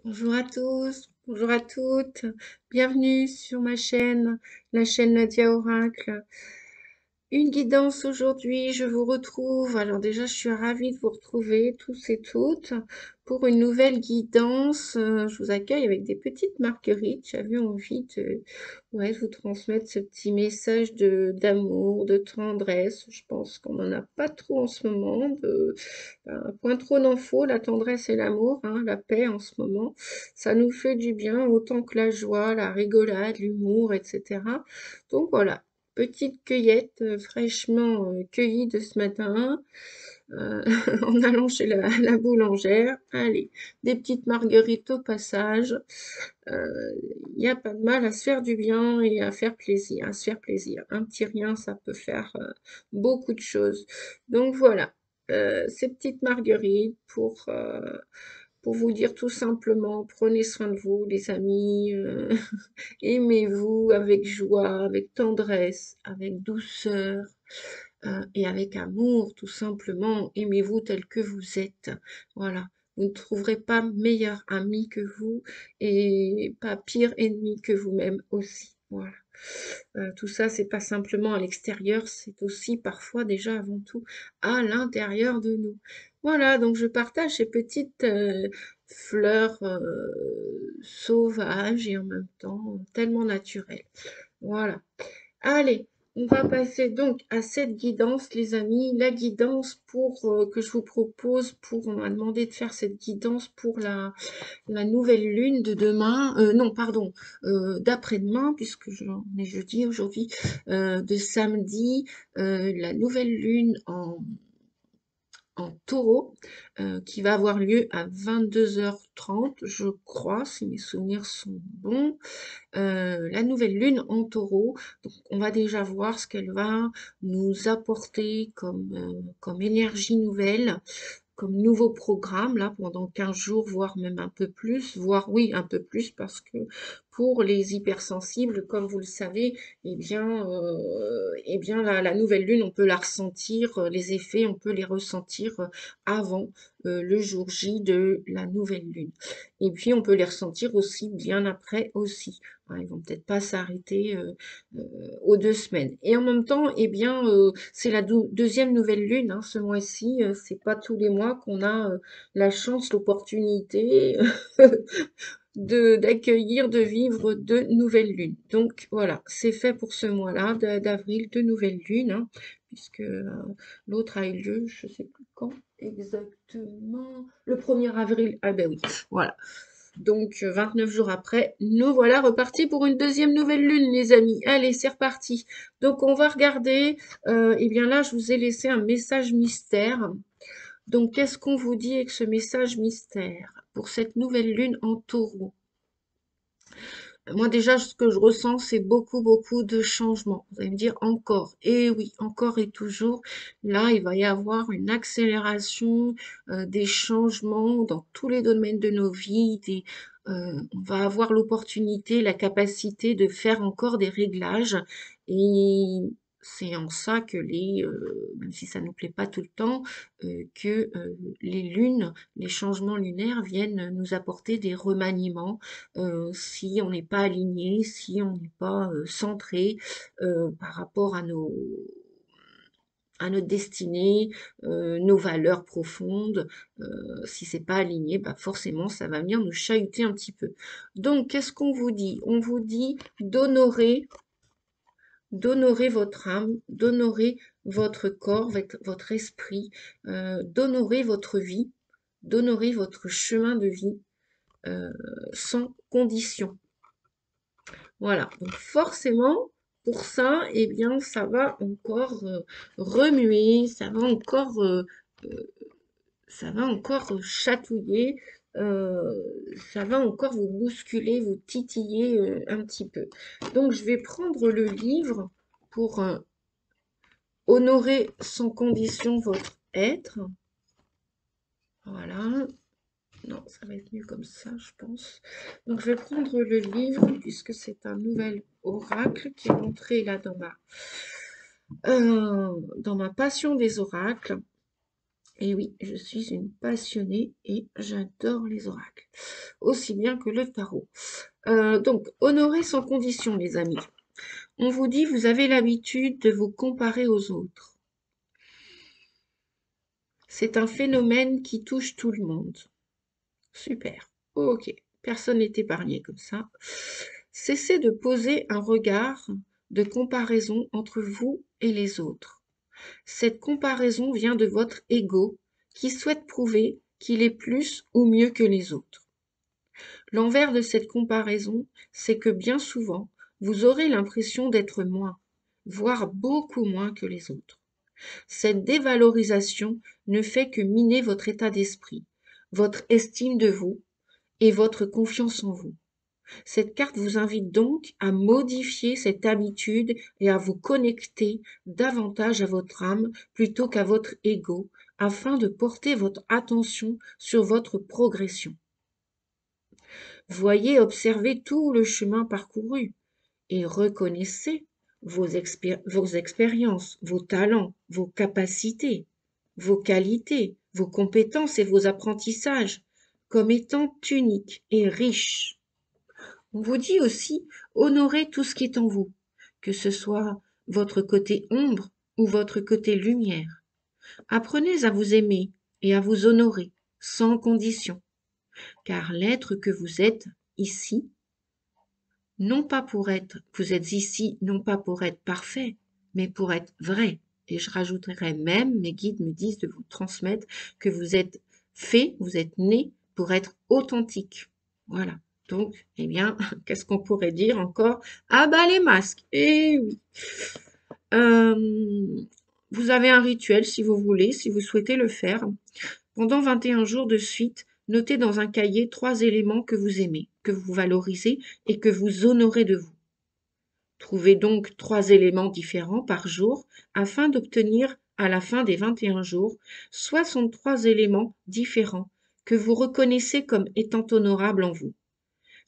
Bonjour à tous, bonjour à toutes, bienvenue sur ma chaîne, la chaîne Nadia Oracle. Une guidance aujourd'hui, je vous retrouve. Alors déjà, je suis ravie de vous retrouver tous et toutes pour une nouvelle guidance. Je vous accueille avec des petites marguerites. J'avais envie de, ouais, de vous transmettre ce petit message d'amour, de tendresse. Je pense qu'on n'en a pas trop en ce moment. Point trop n'en faut, la tendresse et l'amour, hein, la paix en ce moment. Ça nous fait du bien autant que la joie, la rigolade, l'humour, etc. Donc voilà, petite cueillette fraîchement cueillie de ce matin en allant chez la boulangère. Allez, des petites marguerites au passage. Il n'y a pas de mal à se faire du bien et à faire plaisir, à se faire plaisir. Un petit rien, ça peut faire beaucoup de choses. Donc voilà, ces petites marguerites pour vous dire tout simplement, prenez soin de vous, les amis. Aimez-vous avec joie, avec tendresse, avec douceur et avec amour, tout simplement. Aimez-vous tel que vous êtes. Voilà. Vous ne trouverez pas meilleur ami que vous et pas pire ennemi que vous-même aussi. Voilà. Tout ça, c'est pas simplement à l'extérieur, c'est aussi parfois déjà avant tout à l'intérieur de nous. Voilà, donc je partage ces petites fleurs sauvages et en même temps tellement naturelles. Voilà. Allez, on va passer donc à cette guidance, les amis. La guidance que je vous propose on m'a demandé de faire cette guidance pour la nouvelle lune de demain, non, pardon, d'après-demain, puisque j'en ai jeudi aujourd'hui, de samedi, la nouvelle lune en taureau, qui va avoir lieu à 22h30, je crois, si mes souvenirs sont bons. La nouvelle lune en taureau. Donc, on va déjà voir ce qu'elle va nous apporter comme énergie nouvelle, comme nouveau programme, là, pendant 15 jours, voire même un peu plus, voire oui, un peu plus, parce que pour les hypersensibles, comme vous le savez, eh bien la nouvelle lune, on peut la ressentir, les effets, on peut les ressentir avant le jour J de la nouvelle lune. Et puis, on peut les ressentir aussi bien après aussi. Hein, ils vont peut-être pas s'arrêter aux 2 semaines. Et en même temps, eh bien, c'est la deuxième nouvelle lune, hein, ce mois-ci. C'est pas tous les mois qu'on a la chance, l'opportunité d'accueillir, de vivre de nouvelles lunes. Donc voilà, c'est fait pour ce mois-là d'avril, de nouvelles lunes, hein, puisque l'autre a eu lieu, je sais plus quand exactement, le 1er avril. Ah ben oui, voilà. Donc 29 jours après, nous voilà repartis pour une deuxième nouvelle lune, les amis. Allez, c'est reparti. Donc on va regarder. Eh bien là, je vous ai laissé un message mystère. Donc qu'est-ce qu'on vous dit avec ce message mystère pour cette nouvelle lune en taureau? Moi déjà, ce que je ressens, c'est beaucoup, beaucoup de changements. Vous allez me dire encore. Et oui, encore et toujours. Là, il va y avoir une accélération des changements dans tous les domaines de nos vies. On va avoir l'opportunité, la capacité de faire encore des réglages. Et c'est en ça que même si ça ne nous plaît pas tout le temps, que les lunes, les changements lunaires viennent nous apporter des remaniements si on n'est pas aligné, si on n'est pas centré par rapport à notre destinée, nos valeurs profondes. Si c'est pas aligné, bah forcément, ça va venir nous chahuter un petit peu. Donc, qu'est-ce qu'on vous dit? On vous dit d'honorer votre âme, d'honorer votre corps, votre esprit, d'honorer votre vie, d'honorer votre chemin de vie euh, sans condition. Voilà, donc forcément, pour ça, eh bien, ça va encore remuer, euh, ça va encore chatouiller, euh, ça va encore vous bousculer, vous titiller un petit peu. Donc, je vais prendre le livre pour honorer sans condition votre être. Voilà. Non, ça va être mieux comme ça, je pense. Donc, je vais prendre le livre, puisque c'est un nouvel oracle qui est entré là dans ma passion des oracles. Et oui, je suis une passionnée et j'adore les oracles, aussi bien que le tarot. Donc, honorer sans condition, les amis. On vous dit, vous avez l'habitude de vous comparer aux autres. C'est un phénomène qui touche tout le monde. Super. Ok. Personne n'est épargné comme ça. Cessez de poser un regard de comparaison entre vous et les autres. Cette comparaison vient de votre ego qui souhaite prouver qu'il est plus ou mieux que les autres. L'envers de cette comparaison, c'est que bien souvent, vous aurez l'impression d'être moins, voire beaucoup moins que les autres. Cette dévalorisation ne fait que miner votre état d'esprit, votre estime de vous et votre confiance en vous. Cette carte vous invite donc à modifier cette habitude et à vous connecter davantage à votre âme plutôt qu'à votre ego, afin de porter votre attention sur votre progression. Voyez, observez tout le chemin parcouru et reconnaissez vos expériences, vos talents, vos capacités, vos qualités, vos compétences et vos apprentissages comme étant uniques et riches. On vous dit aussi, honorez tout ce qui est en vous, que ce soit votre côté ombre ou votre côté lumière. Apprenez à vous aimer et à vous honorer, sans condition, car l'être que vous êtes ici, vous êtes ici non pas pour être parfait, mais pour être vrai. Et je rajouterai même, mes guides me disent de vous transmettre que vous êtes fait, vous êtes né pour être authentique. Voilà. Donc, eh bien, qu'est-ce qu'on pourrait dire encore? Ah bah les masques. Eh oui. Euh, vous avez un rituel si vous voulez, si vous souhaitez le faire. Pendant 21 jours de suite, notez dans un cahier 3 éléments que vous aimez, que vous valorisez et que vous honorez de vous. Trouvez donc 3 éléments différents par jour afin d'obtenir, à la fin des 21 jours, 63 éléments différents que vous reconnaissez comme étant honorables en vous.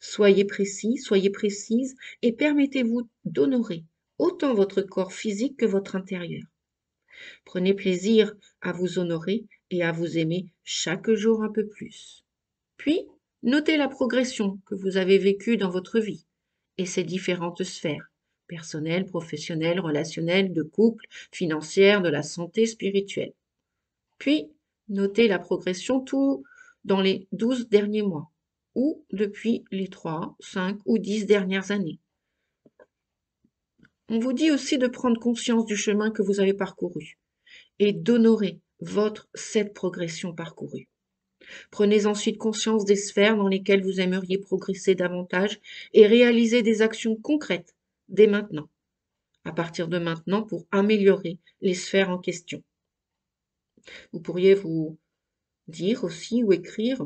Soyez précis, soyez précise et permettez-vous d'honorer autant votre corps physique que votre intérieur. Prenez plaisir à vous honorer et à vous aimer chaque jour un peu plus. Puis, notez la progression que vous avez vécue dans votre vie et ses différentes sphères, personnelle, professionnelle, relationnelle, de couple, financière, de la santé, spirituelle. Puis, notez la progression tout dans les 12 derniers mois ou depuis les 3, 5 ou 10 dernières années. On vous dit aussi de prendre conscience du chemin que vous avez parcouru et d'honorer cette progression parcourue. Prenez ensuite conscience des sphères dans lesquelles vous aimeriez progresser davantage et réaliser des actions concrètes dès maintenant, à partir de maintenant, pour améliorer les sphères en question. Vous pourriez vous dire aussi ou écrire,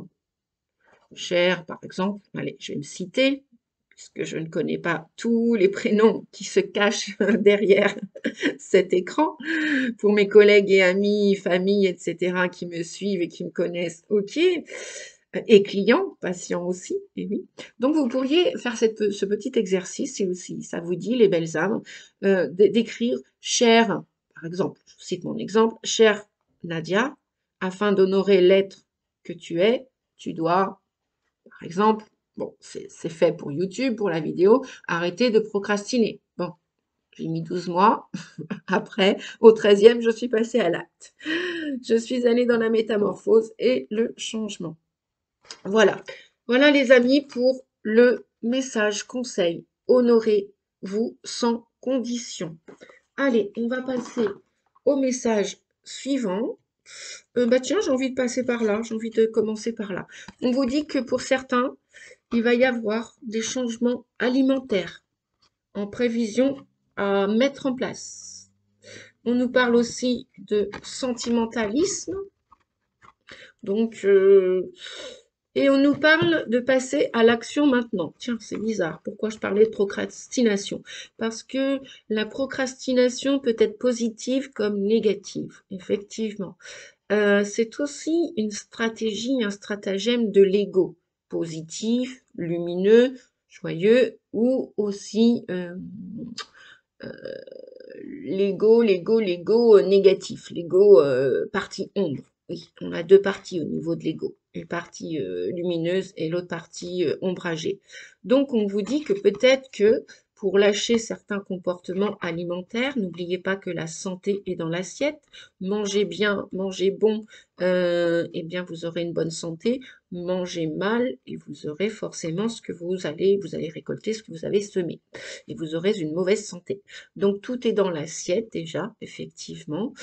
cher, par exemple, allez, je vais me citer, puisque je ne connais pas tous les prénoms qui se cachent derrière cet écran. Pour mes collègues et amis, famille, etc., qui me suivent et qui me connaissent, ok. Et clients, patients aussi, et oui. Donc, vous pourriez faire ce petit exercice, si aussi ça vous dit, les belles âmes, d'écrire « Cher », par exemple, je cite mon exemple, « Chère Nadia, afin d'honorer l'être que tu es, tu dois, par exemple, bon, c'est fait pour YouTube, pour la vidéo, arrêter de procrastiner. » Bon, j'ai mis 12 mois. Après, au 13e, je suis passée à l'acte. Je suis allée dans la métamorphose et le changement. Voilà. Voilà les amis pour le message conseil. Honorez-vous sans condition. Allez, on va passer au message suivant. Bah tiens, j'ai envie de passer par là. J'ai envie de commencer par là. On vous dit que pour certains, il va y avoir des changements alimentaires en prévision à mettre en place. On nous parle aussi de sentimentalisme. Donc, et on nous parle de passer à l'action maintenant. Tiens, c'est bizarre. Pourquoi je parlais de procrastination? Parce que la procrastination peut être positive comme négative, effectivement. C'est aussi une stratégie, un stratagème de l'ego, positif, lumineux, joyeux, ou aussi l'ego négatif, l'ego partie ombre. Oui, on a deux parties au niveau de l'ego, une partie lumineuse et l'autre partie ombragée. Donc, on vous dit que peut-être que pour lâcher certains comportements alimentaires, n'oubliez pas que la santé est dans l'assiette. Mangez bien, mangez bon, eh bien vous aurez une bonne santé. Mangez mal et vous aurez forcément ce que vous allez récolter ce que vous avez semé et vous aurez une mauvaise santé. Donc tout est dans l'assiette déjà, effectivement.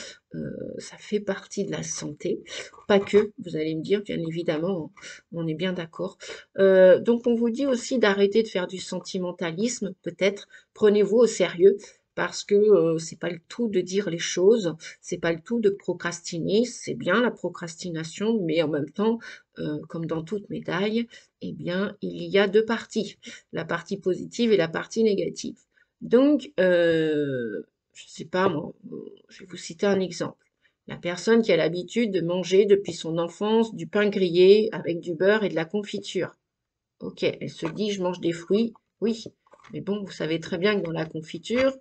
Ça fait partie de la santé, pas que, vous allez me dire, bien évidemment, on est bien d'accord. Donc on vous dit aussi d'arrêter de faire du sentimentalisme, peut-être, prenez-vous au sérieux, parce que c'est pas le tout de dire les choses, c'est pas le tout de procrastiner, c'est bien la procrastination, mais en même temps, comme dans toute médaille, eh bien, il y a deux parties, la partie positive et la partie négative. Donc, je sais pas moi, je vais vous citer un exemple. La personne qui a l'habitude de manger depuis son enfance du pain grillé avec du beurre et de la confiture. Ok, elle se dit je mange des fruits, oui, mais bon, vous savez très bien que dans la confiture,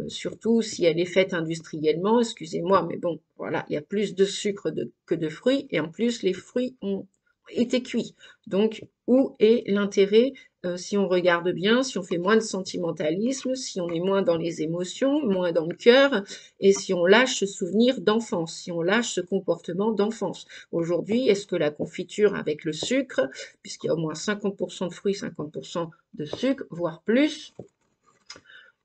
surtout si elle est faite industriellement, excusez-moi, mais bon, voilà, il y a plus de sucre que de fruits, et en plus les fruits ont été cuits. Donc, où est l'intérêt si on regarde bien, si on fait moins de sentimentalisme, si on est moins dans les émotions, moins dans le cœur, et si on lâche ce souvenir d'enfance, si on lâche ce comportement d'enfance. Aujourd'hui, est-ce que la confiture avec le sucre, puisqu'il y a au moins 50% de fruits, 50% de sucre, voire plus,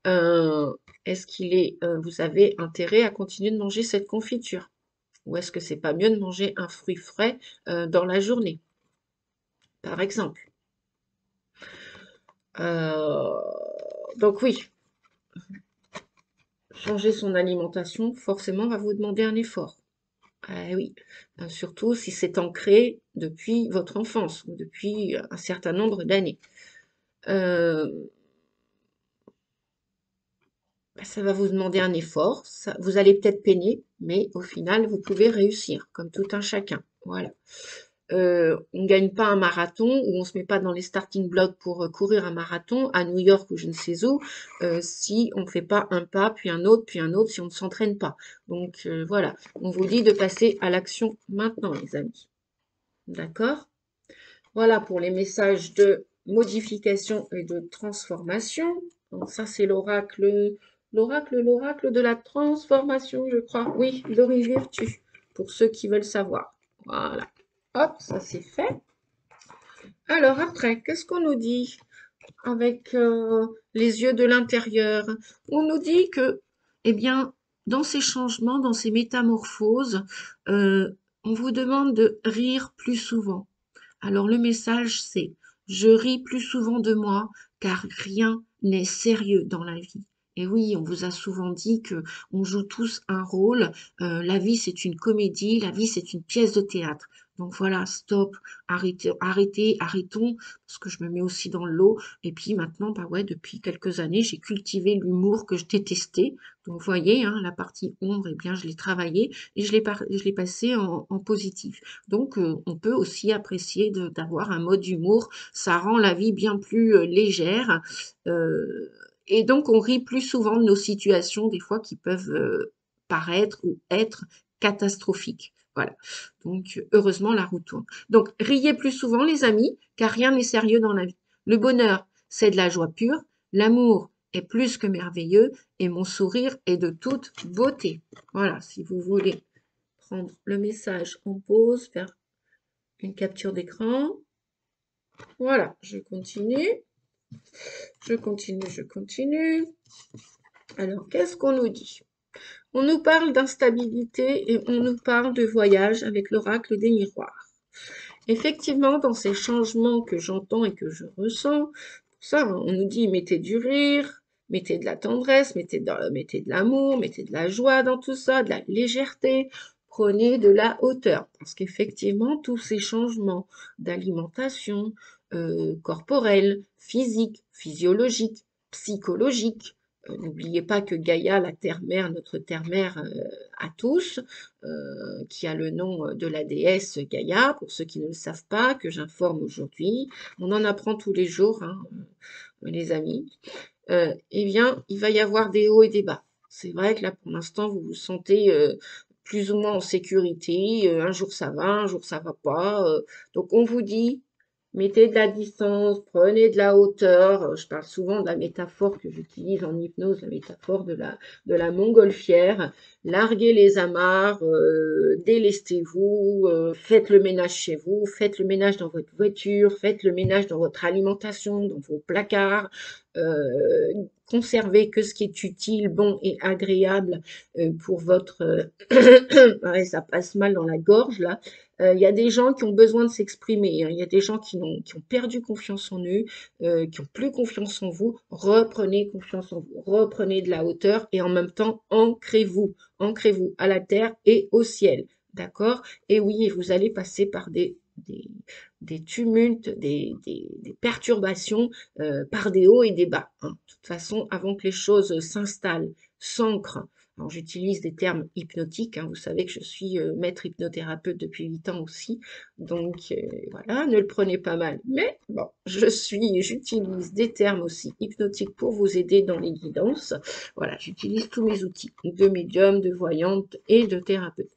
euh, est-ce qu'il est, vous avez intérêt à continuer de manger cette confiture? Ou est-ce que c'est pas mieux de manger un fruit frais dans la journée, par exemple? Euh, donc oui, changer son alimentation, forcément, va vous demander un effort. Ah oui, surtout si c'est ancré depuis votre enfance ou depuis un certain nombre d'années. Euh, Ça va vous demander un effort, vous allez peut-être peiner, mais au final, vous pouvez réussir, comme tout un chacun. Voilà. On ne gagne pas un marathon ou on ne se met pas dans les starting blocks pour courir un marathon à New York ou je ne sais où si on ne fait pas un pas, puis un autre, si on ne s'entraîne pas. Donc voilà, on vous dit de passer à l'action maintenant, les amis. D'accord? Voilà pour les messages de modification et de transformation. Donc ça, c'est l'oracle de la transformation, je crois. Oui, Laurie Virtue, pour ceux qui veulent savoir. Voilà. Hop, ça c'est fait. Alors après, qu'est-ce qu'on nous dit avec les yeux de l'intérieur? On nous dit que, eh bien, dans ces changements, dans ces métamorphoses, on vous demande de rire plus souvent. Alors le message c'est je ris plus souvent de moi car rien n'est sérieux dans la vie. Et oui, on vous a souvent dit que on joue tous un rôle. La vie c'est une comédie, la vie c'est une pièce de théâtre. Donc voilà, stop, arrêtez, arrêtez, arrêtons, parce que je me mets aussi dans le lot. Et puis maintenant, bah ouais, depuis quelques années, j'ai cultivé l'humour que je détestais. Donc vous voyez, hein, la partie ombre, eh bien je l'ai travaillé et je l'ai passé en positif. Donc, on peut aussi apprécier d'avoir un mode d'humour. Ça rend la vie bien plus légère. Et donc, on rit plus souvent de nos situations, des fois, qui peuvent paraître ou être catastrophiques. Voilà. Donc, heureusement, la roue tourne. Donc, riez plus souvent, les amis, car rien n'est sérieux dans la vie. Le bonheur, c'est de la joie pure. L'amour est plus que merveilleux. Et mon sourire est de toute beauté. Voilà, si vous voulez prendre le message en pause, faire une capture d'écran. Voilà, je continue, je continue, je continue. Alors, qu'est-ce qu'on nous dit? On nous parle d'instabilité et on nous parle de voyage avec l'oracle des miroirs. Effectivement, dans ces changements que j'entends et que je ressens, ça, on nous dit mettez du rire, mettez de la tendresse, mettez de l'amour, mettez de la joie dans tout ça, de la légèreté, prenez de la hauteur. Parce qu'effectivement, tous ces changements d'alimentation corporelle, physique, physiologique, psychologique, n'oubliez pas que Gaïa, la terre-mère, notre terre-mère à tous, qui a le nom de la déesse Gaïa, pour ceux qui ne le savent pas, que j'informe aujourd'hui. On en apprend tous les jours, hein, les amis. Eh bien, il va y avoir des hauts et des bas. C'est vrai que là, pour l'instant, vous vous sentez plus ou moins en sécurité. Un jour ça va, un jour ça va pas. Donc on vous dit, mettez de la distance, prenez de la hauteur. Je parle souvent de la métaphore que j'utilise en hypnose, la métaphore de la montgolfière. Larguez les amarres, délestez-vous, faites le ménage chez vous, faites le ménage dans votre voiture, faites le ménage dans votre alimentation, dans vos placards. Conservez que ce qui est utile, bon et agréable pour votre... ouais, ça passe mal dans la gorge là. Il y a des gens qui ont besoin de s'exprimer, hein. Il y a des gens qui ont perdu confiance en eux, qui ont plus confiance en vous. Reprenez confiance en vous, reprenez de la hauteur et en même temps, ancrez-vous à la terre et au ciel. D'accord? Et oui, vous allez passer par des tumultes, des perturbations, par des hauts et des bas, hein. De toute façon, avant que les choses s'installent, s'ancrent. Alors, j'utilise des termes hypnotiques, hein. Vous savez que je suis maître hypnothérapeute depuis 8 ans aussi. Donc, voilà, ne le prenez pas mal. Mais bon, j'utilise des termes aussi hypnotiques pour vous aider dans les guidances. Voilà, j'utilise tous mes outils de médium, de voyante et de thérapeute.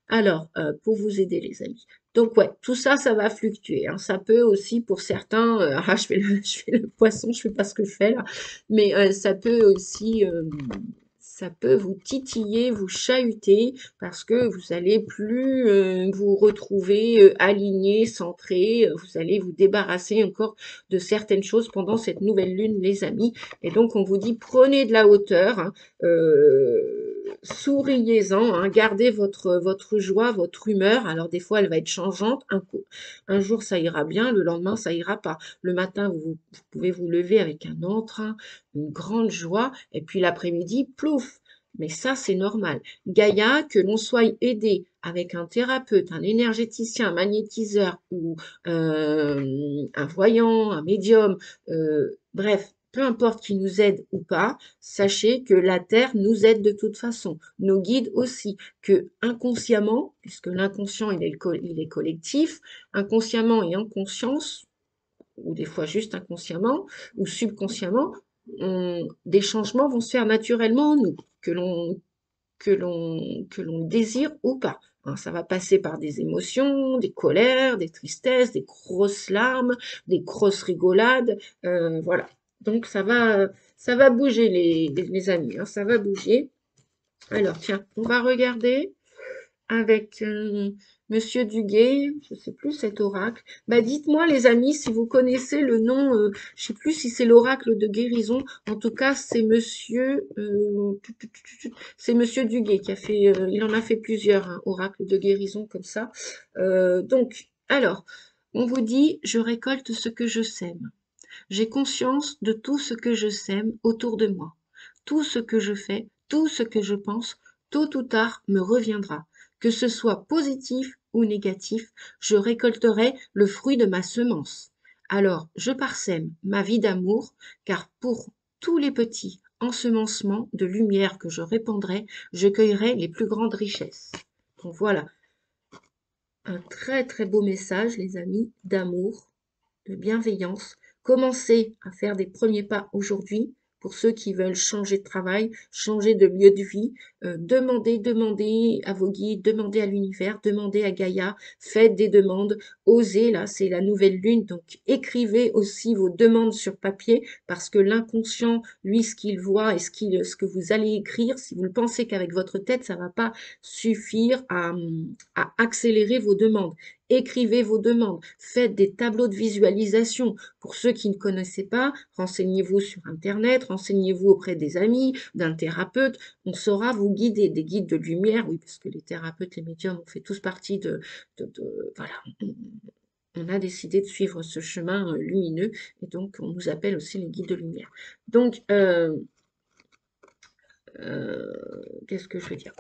Alors, pour vous aider, les amis. Donc, ouais, tout ça, ça va fluctuer, hein. Ça peut aussi, pour certains, je fais le poisson, je fais pas ce que je fais là, mais ça peut aussi, ça peut vous titiller, vous chahuter, parce que vous allez plus vous retrouver aligné, centré, vous allez vous débarrasser encore de certaines choses pendant cette nouvelle lune, les amis. Et donc, on vous dit, prenez de la hauteur, hein, souriez-en, hein, gardez votre joie, votre humeur. Alors, des fois, elle va être changeante. Un jour, ça ira bien, le lendemain, ça ira pas. Le matin, vous pouvez vous lever avec un entrain, une grande joie, et puis l'après-midi, plouf. Mais ça, c'est normal. Gaïa, que l'on soit aidé avec un thérapeute, un énergéticien, un magnétiseur ou un voyant, un médium, bref, peu importe qui nous aide ou pas, sachez que la Terre nous aide de toute façon, nos guides aussi, que inconsciemment, puisque l'inconscient il est collectif, inconsciemment et en conscience, ou des fois juste inconsciemment ou subconsciemment, des changements vont se faire naturellement en nous, que l'on désire ou pas. Hein, ça va passer par des émotions, des colères, des tristesses, des grosses larmes, des grosses rigolades, voilà. Donc ça va bouger les amis, hein, ça va bouger. Alors tiens, on va regarder avec Monsieur Duguay, je ne sais plus cet oracle. Bah, dites-moi les amis si vous connaissez le nom, je ne sais plus si c'est l'oracle de guérison. En tout cas, c'est Monsieur Duguay qui a fait, il en a fait plusieurs, hein, oracles de guérison comme ça. Donc, alors, on vous dit, je récolte ce que je sème. J'ai conscience de tout ce que je sème autour de moi. Tout ce que je fais, tout ce que je pense, tôt ou tard me reviendra. Que ce soit positif ou négatif, je récolterai le fruit de ma semence. Alors je parsème ma vie d'amour, car pour tous les petits ensemencements de lumière que je répandrai, je cueillerai les plus grandes richesses. Donc voilà, un très très beau message, les amis, d'amour, de bienveillance. Commencez à faire des premiers pas aujourd'hui pour ceux qui veulent changer de travail, changer de lieu de vie. Demandez à vos guides, demandez à l'univers, demandez à Gaïa, faites des demandes, osez, là c'est la nouvelle lune, donc écrivez aussi vos demandes sur papier parce que l'inconscient, lui, ce qu'il voit et ce que vous allez écrire, si vous le pensez qu'avec votre tête, ça ne va pas suffire à accélérer vos demandes. Écrivez vos demandes, faites des tableaux de visualisation. Pour ceux qui ne connaissaient pas, renseignez-vous sur Internet, renseignez-vous auprès des amis, d'un thérapeute. On saura vous guider, des guides de lumière, oui, parce que les thérapeutes, les médiums, on fait tous partie voilà, on a décidé de suivre ce chemin lumineux, et donc on nous appelle aussi les guides de lumière. Donc, qu'est-ce que je veux dire?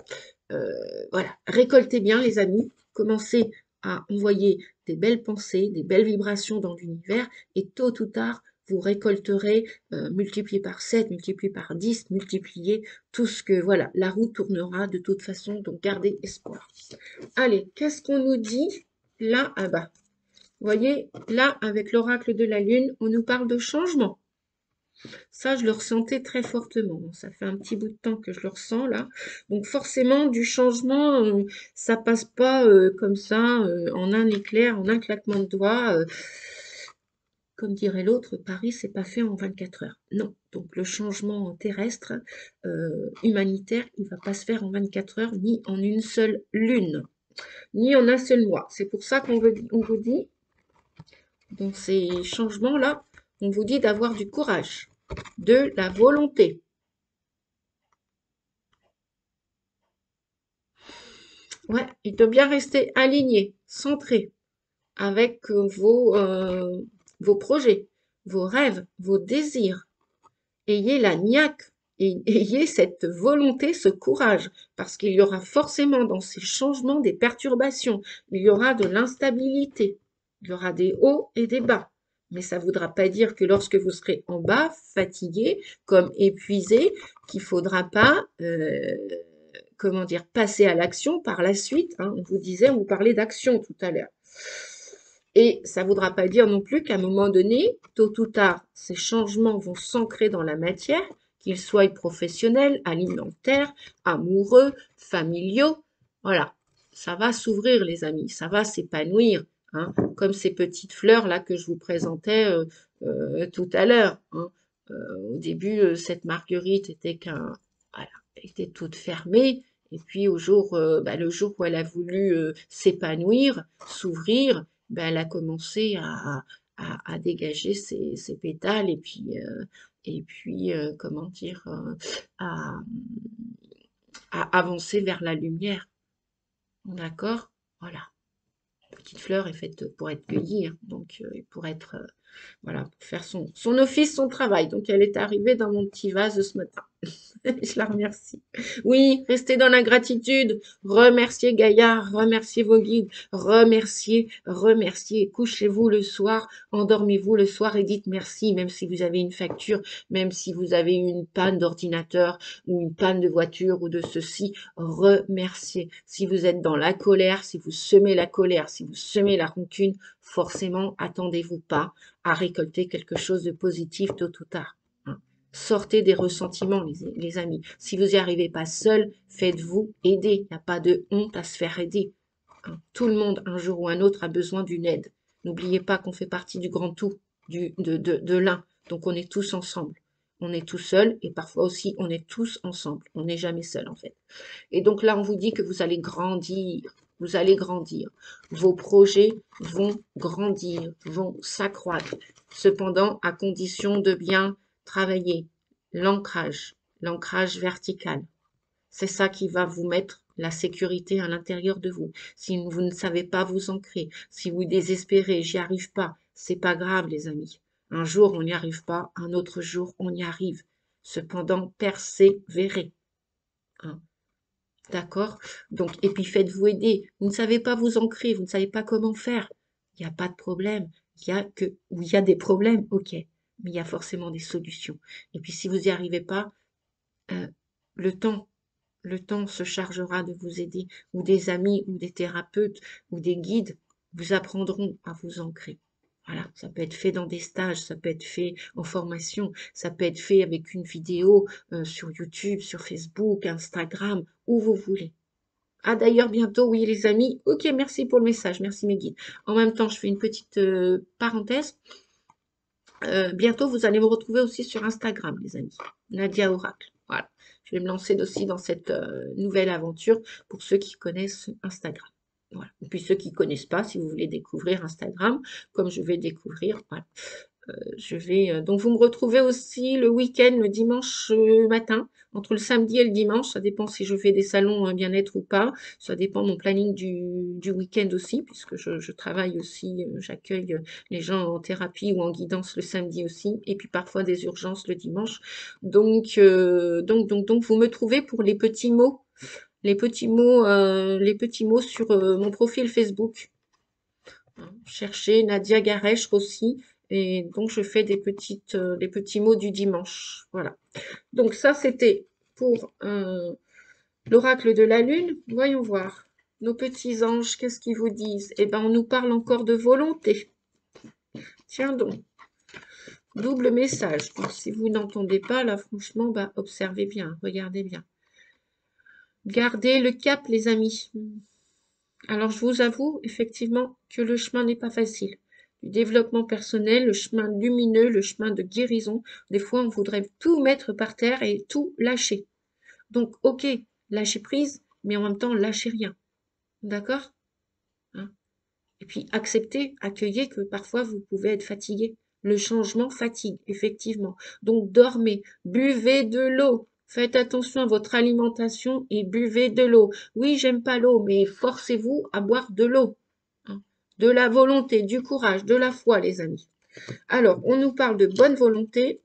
Voilà, récoltez bien les amis, commencez à envoyer des belles pensées, des belles vibrations dans l'univers et tôt ou tard, vous récolterez multiplié par 7, multiplié par 10, multiplié tout ce que, voilà, la roue tournera de toute façon, donc gardez espoir. Allez, qu'est-ce qu'on nous dit là? Ah bah, vous voyez, là, avec l'oracle de la lune, on nous parle de changement. Ça, je le ressentais très fortement. Ça fait un petit bout de temps que je le ressens là. Donc forcément, du changement, ça passe pas comme ça, en un éclair, en un claquement de doigts. Comme dirait l'autre, Paris, c'est pas fait en 24 heures. Non. Donc le changement terrestre, humanitaire, il va pas se faire en 24 heures, ni en une seule lune, ni en un seul mois. C'est pour ça on vous dit, dans ces changements-là, on vous dit d'avoir du courage, de la volonté. Ouais, et de bien rester aligné, centré avec vos projets, vos rêves, vos désirs. Ayez la niaque, et ayez cette volonté, ce courage, parce qu'il y aura forcément dans ces changements des perturbations, il y aura de l'instabilité, il y aura des hauts et des bas. Mais ça ne voudra pas dire que lorsque vous serez en bas, fatigué, comme épuisé, qu'il ne faudra pas, comment dire, passer à l'action par la suite. Hein. On vous disait, on vous parlait d'action tout à l'heure. Et ça ne voudra pas dire non plus qu'à un moment donné, tôt ou tard, ces changements vont s'ancrer dans la matière, qu'ils soient professionnels, alimentaires, amoureux, familiaux. Voilà, ça va s'ouvrir les amis, ça va s'épanouir, hein, comme ces petites fleurs là que je vous présentais tout à l'heure. Hein. Au début, cette marguerite était voilà, était toute fermée. Et puis le jour où elle a voulu s'épanouir, s'ouvrir, ben, elle a commencé à dégager ses pétales et puis comment dire, à, à avancer vers la lumière. D'accord? Voilà. La petite fleur est faite pour être cueillie, hein, donc pour être, voilà, pour faire son office, son travail. Donc elle est arrivée dans mon petit vase ce matin. Je la remercie. Oui, restez dans la gratitude. Remerciez Gaïa, remerciez vos guides, remerciez, remerciez. Couchez-vous le soir, endormez-vous le soir et dites merci, même si vous avez une facture, même si vous avez une panne d'ordinateur ou une panne de voiture ou de ceci, remerciez. Si vous êtes dans la colère, si vous semez la colère, si vous semez la rancune, forcément, attendez-vous pas à récolter quelque chose de positif tôt ou tard. Hein. Sortez des ressentiments, les amis. Si vous n'y arrivez pas seul, faites-vous aider. Il n'y a pas de honte à se faire aider. Hein. Tout le monde, un jour ou un autre, a besoin d'une aide. N'oubliez pas qu'on fait partie du grand tout, de l'un. Donc on est tous ensemble. On est tout seul et parfois aussi on est tous ensemble. On n'est jamais seul en fait. Et donc là, on vous dit que vous allez grandir. Vous allez grandir. Vos projets vont grandir, vont s'accroître. Cependant, à condition de bien travailler. L'ancrage vertical. C'est ça qui va vous mettre la sécurité à l'intérieur de vous. Si vous ne savez pas vous ancrer, si vous désespérez, j'y arrive pas, c'est pas grave, les amis. Un jour, on n'y arrive pas, un autre jour, on y arrive. Cependant, persévérez. Hein. D'accord? Donc, et puis faites-vous aider. Vous ne savez pas vous ancrer, vous ne savez pas comment faire. Il n'y a pas de problème. Il y a des problèmes, ok. Mais il y a forcément des solutions. Et puis, si vous n'y arrivez pas, euh, le temps, le temps se chargera de vous aider. Ou des amis, ou des thérapeutes, ou des guides vous apprendront à vous ancrer. Voilà, ça peut être fait dans des stages, ça peut être fait en formation, ça peut être fait avec une vidéo sur YouTube, sur Facebook, Instagram, où vous voulez. Ah d'ailleurs bientôt, oui les amis. Ok, merci pour le message, merci mes guides. En même temps, je fais une petite parenthèse. Bientôt, vous allez me retrouver aussi sur Instagram, les amis. Nadia Oracle. Voilà. Je vais me lancer aussi dans cette nouvelle aventure pour ceux qui connaissent Instagram. Voilà. Et puis ceux qui ne connaissent pas, si vous voulez découvrir Instagram, comme je vais découvrir, voilà. Je vais donc vous me retrouvez aussi le week-end, le dimanche matin, entre le samedi et le dimanche. Ça dépend si je fais des salons bien-être ou pas. Ça dépend de mon planning du week-end aussi, puisque je travaille aussi, j'accueille les gens en thérapie ou en guidance le samedi aussi, et puis parfois des urgences le dimanche. Donc, vous me trouvez pour les petits mots sur mon profil Facebook. Cherchez Nadia Garesh aussi. Et donc, je fais des petits mots du dimanche. Voilà. Donc, ça, c'était pour l'oracle de la Lune. Voyons voir. Nos petits anges, qu'est-ce qu'ils vous disent? Eh bien, on nous parle encore de volonté. Tiens donc. double message. Donc, si vous n'entendez pas, là, franchement, bah, observez bien, regardez bien. Gardez le cap, les amis. Alors, je vous avoue, effectivement, que le chemin n'est pas facile. Du développement personnel, le chemin lumineux, le chemin de guérison. Des fois, on voudrait tout mettre par terre et tout lâcher. Donc, ok, lâchez prise, mais en même temps, lâchez rien. D'accord? Hein. Et puis, acceptez, accueillez que parfois, vous pouvez être fatigué. Le changement fatigue, effectivement. Donc, dormez, buvez de l'eau. Faites attention à votre alimentation et buvez de l'eau. Oui, j'aime pas l'eau, mais forcez-vous à boire de l'eau. Hein. De la volonté, du courage, de la foi, les amis. Alors, on nous parle de bonne volonté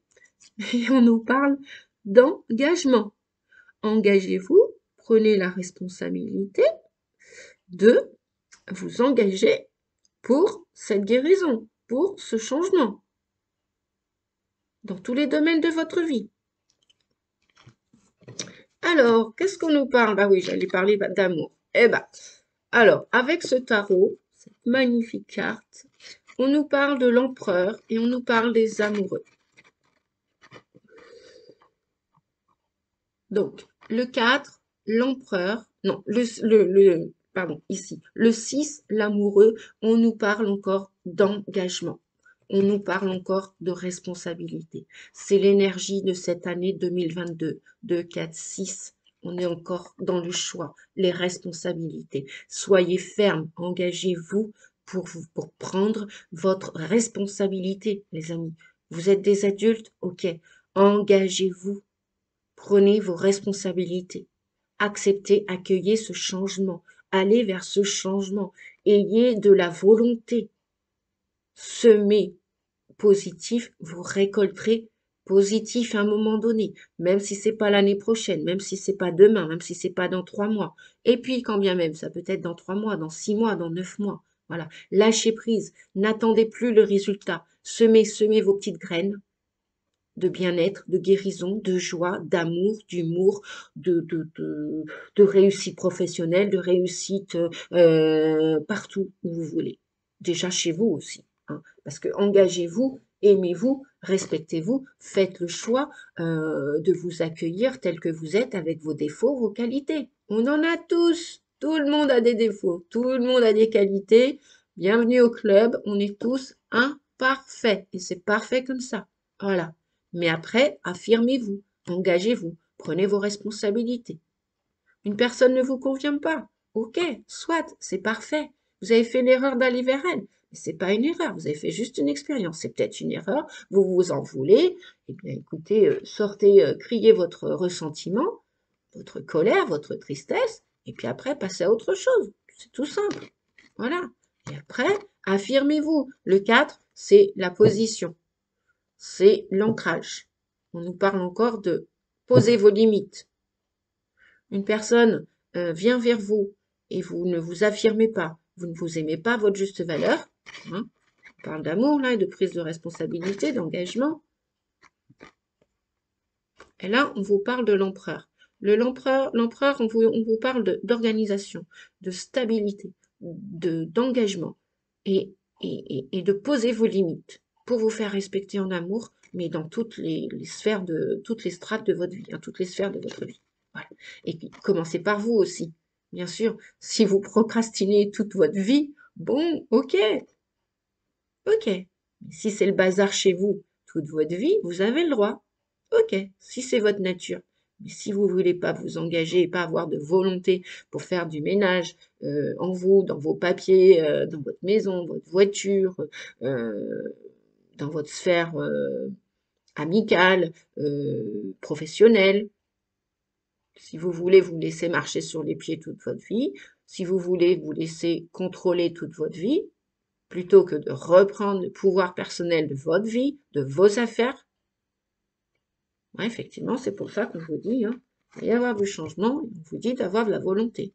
et on nous parle d'engagement. Engagez-vous, prenez la responsabilité de vous engager pour cette guérison, pour ce changement, dans tous les domaines de votre vie. Alors, qu'est-ce qu'on nous parle? Bah oui, j'allais parler d'amour. Eh ben, alors, avec ce tarot, cette magnifique carte, on nous parle de l'empereur et on nous parle des amoureux. Donc, le 4, l'empereur, non, pardon, ici, le 6, l'amoureux, on nous parle encore d'engagement. On nous parle encore de responsabilité. C'est l'énergie de cette année 2022, 2, 4, 6. On est encore dans le choix, les responsabilités. Soyez fermes, engagez-vous pour prendre votre responsabilité, les amis. Vous êtes des adultes, ok. Engagez-vous. Prenez vos responsabilités. Acceptez, accueillez ce changement. Allez vers ce changement. Ayez de la volonté. Semez positif, vous récolterez positif à un moment donné, même si c'est pas l'année prochaine, même si c'est pas demain, même si c'est pas dans 3 mois. Et puis, quand bien même, ça peut être dans 3 mois, dans 6 mois, dans 9 mois. Voilà. Lâchez prise. N'attendez plus le résultat. Semez vos petites graines de bien-être, de guérison, de joie, d'amour, d'humour, de réussite professionnelle, de réussite partout où vous voulez. Déjà chez vous aussi. Hein, parce que engagez-vous, aimez-vous, respectez-vous, faites le choix de vous accueillir tel que vous êtes avec vos défauts, vos qualités. On en a tous. Tout le monde a des défauts. Tout le monde a des qualités. Bienvenue au club. On est tous imparfaits. Et c'est parfait comme ça. Voilà. Mais après, affirmez-vous, engagez-vous, prenez vos responsabilités. Une personne ne vous convient pas. Ok, soit, c'est parfait. Vous avez fait l'erreur d'aller vers elle. Mais ce n'est pas une erreur, vous avez fait juste une expérience. C'est peut-être une erreur, vous vous en voulez. Eh bien, écoutez, sortez, criez votre ressentiment, votre colère, votre tristesse, et puis après, passez à autre chose. C'est tout simple. Voilà. Et après, affirmez-vous. Le 4, c'est la position. C'est l'ancrage. On nous parle encore de poser vos limites. Une personne vient vers vous et vous ne vous affirmez pas, vous ne vous aimez pas votre juste valeur. Hein, on parle d'amour là et de prise de responsabilité, d'engagement. Et là, on vous parle de l'empereur. L'empereur, on vous parle d'organisation, de stabilité, d'engagement et de poser vos limites pour vous faire respecter en amour, mais dans toutes les sphères toutes les strates de votre vie, hein, toutes les sphères de votre vie. Voilà. Et puis, commencez par vous aussi. Bien sûr, si vous procrastinez toute votre vie, bon, ok. Mais si c'est le bazar chez vous toute votre vie, vous avez le droit. Ok, si c'est votre nature. Mais si vous ne voulez pas vous engager et pas avoir de volonté pour faire du ménage en vous, dans vos papiers, dans votre maison, votre voiture, dans votre sphère amicale, professionnelle, si vous voulez vous laisser marcher sur les pieds toute votre vie, si vous voulez vous laisser contrôler toute votre vie, plutôt que de reprendre le pouvoir personnel de votre vie, de vos affaires, ouais, effectivement, c'est pour ça qu'on vous dit, hein, il va y avoir du changement, on vous dit d'avoir de la volonté.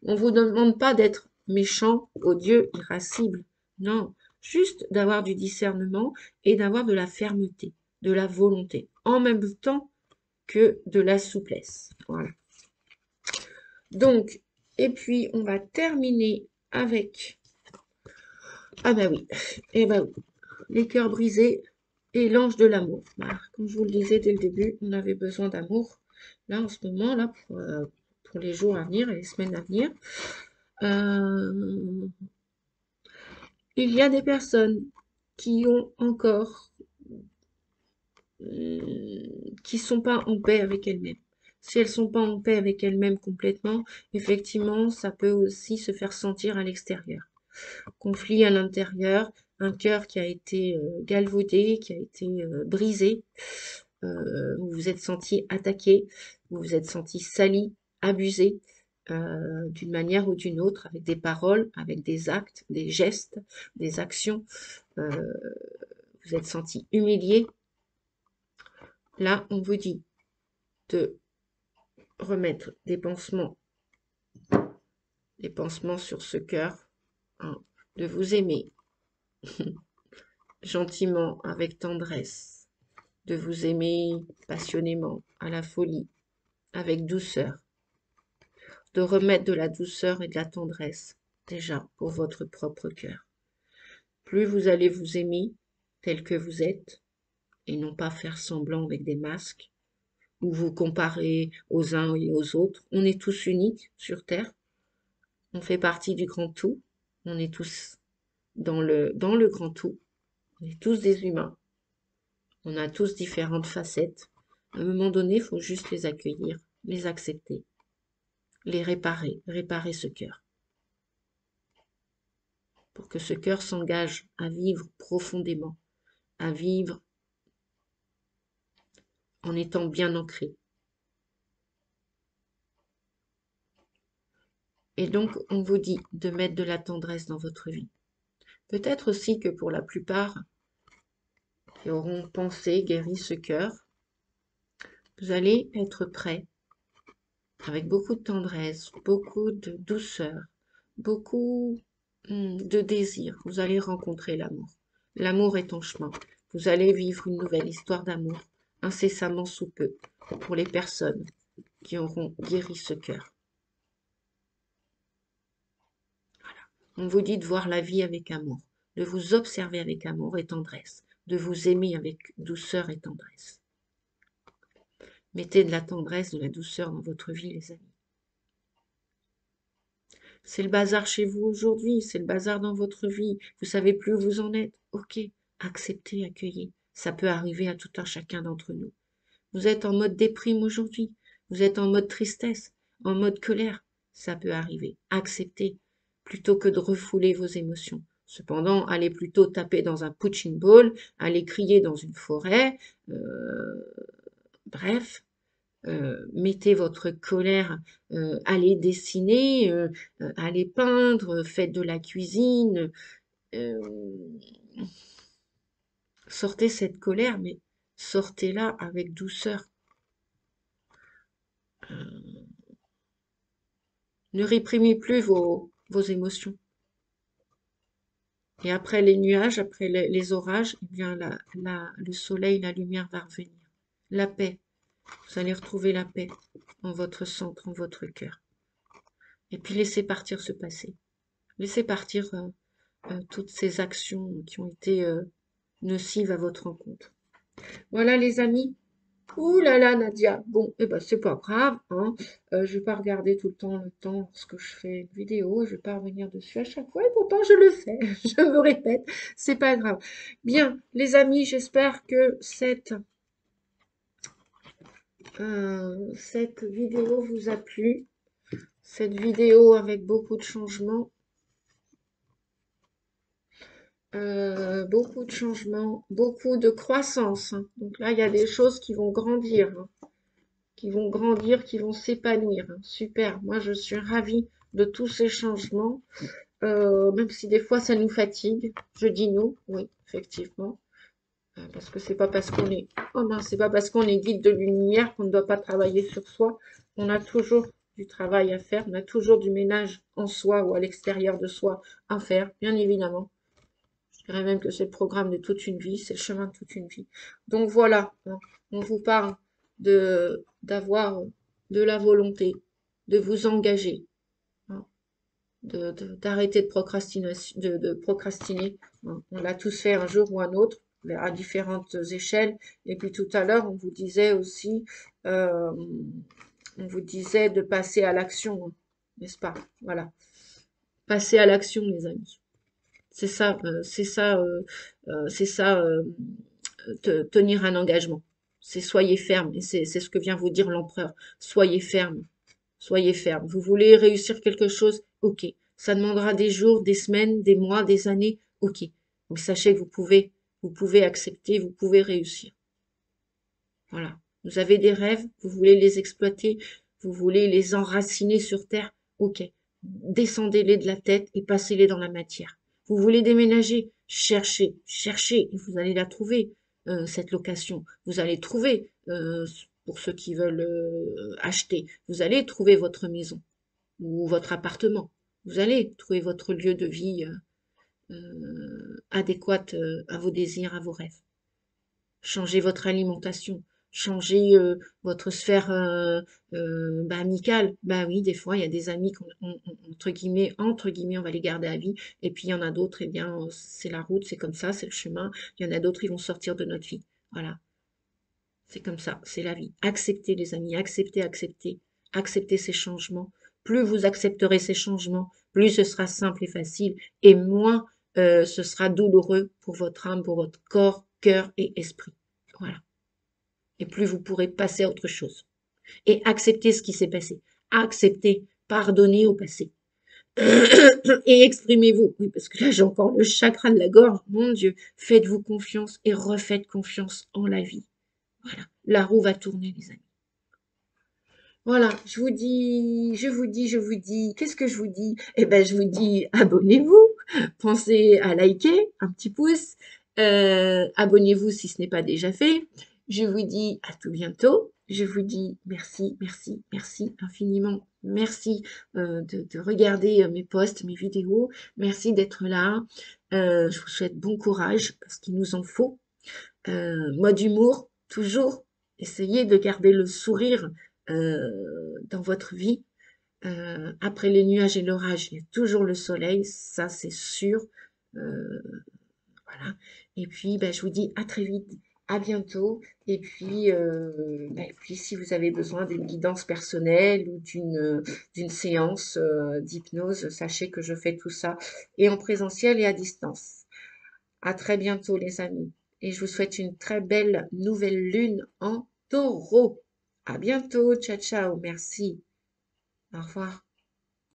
On ne vous demande pas d'être méchant, odieux, irascible. Non, juste d'avoir du discernement et d'avoir de la fermeté, de la volonté, en même temps que de la souplesse. Voilà. Donc, et puis, on va terminer avec... Ah bah oui, eh bah oui, les cœurs brisés, et l'ange de l'amour. Voilà, comme je vous le disais dès le début, on avait besoin d'amour. Là, en ce moment, là, pour les jours à venir et les semaines à venir, euh, il y a des personnes qui ont encore, qui sont pas en paix avec elles-mêmes. Si elles sont pas en paix avec elles-mêmes complètement, effectivement, ça peut aussi se faire sentir à l'extérieur. Conflit à l'intérieur, un cœur qui a été galvaudé, qui a été brisé. Vous vous êtes senti attaqué, vous vous êtes senti sali, abusé d'une manière ou d'une autre, avec des paroles, avec des actes, des gestes, des actions. Vous êtes senti humilié. Là, on vous dit de remettre des pansements sur ce cœur, hein, de vous aimer gentiment, avec tendresse, de vous aimer passionnément, à la folie, avec douceur, de remettre de la douceur et de la tendresse, déjà, pour votre propre cœur. Plus vous allez vous aimer tel que vous êtes, et non pas faire semblant avec des masques, ou vous comparer aux uns et aux autres. On est tous uniques sur Terre, on fait partie du grand tout, on est tous dans le grand tout, on est tous des humains, on a tous différentes facettes. À un moment donné, il faut juste les accueillir, les accepter, les réparer ce cœur. Pour que ce cœur s'engage à vivre profondément, à vivre en étant bien ancré. Et donc, on vous dit de mettre de la tendresse dans votre vie. Peut-être aussi que pour la plupart qui auront pensé, guéri ce cœur, vous allez être prêts avec beaucoup de tendresse, beaucoup de douceur, beaucoup de désir. Vous allez rencontrer l'amour. L'amour est en chemin. Vous allez vivre une nouvelle histoire d'amour incessamment sous peu pour les personnes qui auront guéri ce cœur. On vous dit de voir la vie avec amour, de vous observer avec amour et tendresse, de vous aimer avec douceur et tendresse. Mettez de la tendresse, de la douceur dans votre vie, les amis. C'est le bazar chez vous aujourd'hui, c'est le bazar dans votre vie. Vous savez plus où vous en êtes. Ok, acceptez, accueillez. Ça peut arriver à tout un chacun d'entre nous. Vous êtes en mode déprime aujourd'hui. Vous êtes en mode tristesse, en mode colère. Ça peut arriver. Acceptez, plutôt que de refouler vos émotions. Cependant, allez plutôt taper dans un punching ball, allez crier dans une forêt. Bref, mettez votre colère, allez dessiner, allez peindre, faites de la cuisine, sortez cette colère, mais sortez-la avec douceur. Ne réprimez plus vos émotions. Et après les nuages, après les orages, eh bien le soleil, la lumière va revenir. La paix. Vous allez retrouver la paix en votre centre, en votre cœur. Et puis laissez partir ce passé. Laissez partir toutes ces actions qui ont été nocives à votre rencontre. Voilà les amis. Ouh là là Nadia. Bon, eh ben c'est pas grave, hein. Je vais pas regarder tout le temps lorsque je fais une vidéo. Je vais pas revenir dessus à chaque fois. Et pourtant je le fais. Je me répète, c'est pas grave. Bien, les amis, j'espère que cette vidéo vous a plu. Cette vidéo avec beaucoup de changements. Beaucoup de changements, beaucoup de croissance, hein. Donc là, il y a des choses qui vont grandir, hein, qui vont s'épanouir, hein. Super, moi je suis ravie de tous ces changements, même si des fois ça nous fatigue. Je dis nous, oui, effectivement, parce que c'est pas parce qu'on est, oh mince, c'est pas parce qu'on est guide de lumière qu'on ne doit pas travailler sur soi. On a toujours du travail à faire, on a toujours du ménage en soi ou à l'extérieur de soi à faire, bien évidemment. Je dirais même que c'est le programme de toute une vie, c'est le chemin de toute une vie. Donc voilà, hein, on vous parle d'avoir de la volonté, de vous engager, hein, d'arrêter de procrastiner. On l'a tous fait un jour ou un autre. à différentes échelles. Et puis tout à l'heure, on vous disait aussi, on vous disait de passer à l'action, hein, n'est-ce pas? Voilà. Passer à l'action, les amis. C'est ça, tenir un engagement. C'est soyez ferme. Et c'est ce que vient vous dire l'empereur. Soyez ferme. Soyez ferme. Vous voulez réussir quelque chose? Ok. Ça demandera des jours, des semaines, des mois, des années? Ok. Mais sachez que vous pouvez accepter, vous pouvez réussir. Voilà. Vous avez des rêves, vous voulez les exploiter, vous voulez les enraciner sur terre? Ok. Descendez-les de la tête et passez-les dans la matière. Vous voulez déménager? Cherchez, cherchez, et vous allez la trouver, cette location. Vous allez trouver, pour ceux qui veulent acheter, vous allez trouver votre maison ou votre appartement. Vous allez trouver votre lieu de vie adéquat à vos désirs, à vos rêves. Changez votre alimentation, changez votre sphère amicale. Bah oui, des fois, il y a des amis entre guillemets, on va les garder à vie. Et puis, il y en a d'autres, eh bien, c'est la route, c'est comme ça, c'est le chemin. Il y en a d'autres, ils vont sortir de notre vie. Voilà, c'est comme ça, c'est la vie. Acceptez, les amis, acceptez, acceptez. Acceptez ces changements. Plus vous accepterez ces changements, plus ce sera simple et facile, et moins ce sera douloureux pour votre âme, pour votre corps, cœur et esprit. Voilà. Et plus vous pourrez passer à autre chose. Et accepter ce qui s'est passé. Accepter, pardonner au passé. Et exprimez-vous. Oui, parce que là, j'ai encore le chakra de la gorge. Mon Dieu, faites-vous confiance et refaites confiance en la vie. Voilà. La roue va tourner, les amis. Voilà, je vous dis, qu'est-ce que je vous dis? Eh ben, je vous dis, abonnez-vous, pensez à liker, un petit pouce, abonnez-vous si ce n'est pas déjà fait. Je vous dis à tout bientôt. Je vous dis merci, merci, merci infiniment. Merci de regarder mes posts, mes vidéos. Merci d'être là. Je vous souhaite bon courage parce qu'il nous en faut. Mode humour, toujours. Essayez de garder le sourire dans votre vie. Après les nuages et l'orage, il y a toujours le soleil, ça c'est sûr. Euh, voilà. Et puis, ben, je vous dis à très vite, à bientôt. Et puis si vous avez besoin d'une guidance personnelle ou d'une séance d'hypnose, sachez que je fais tout ça et en présentiel et à distance. À très bientôt, les amis. Et je vous souhaite une très belle nouvelle lune en taureau. À bientôt. Ciao, ciao. Merci. Au revoir.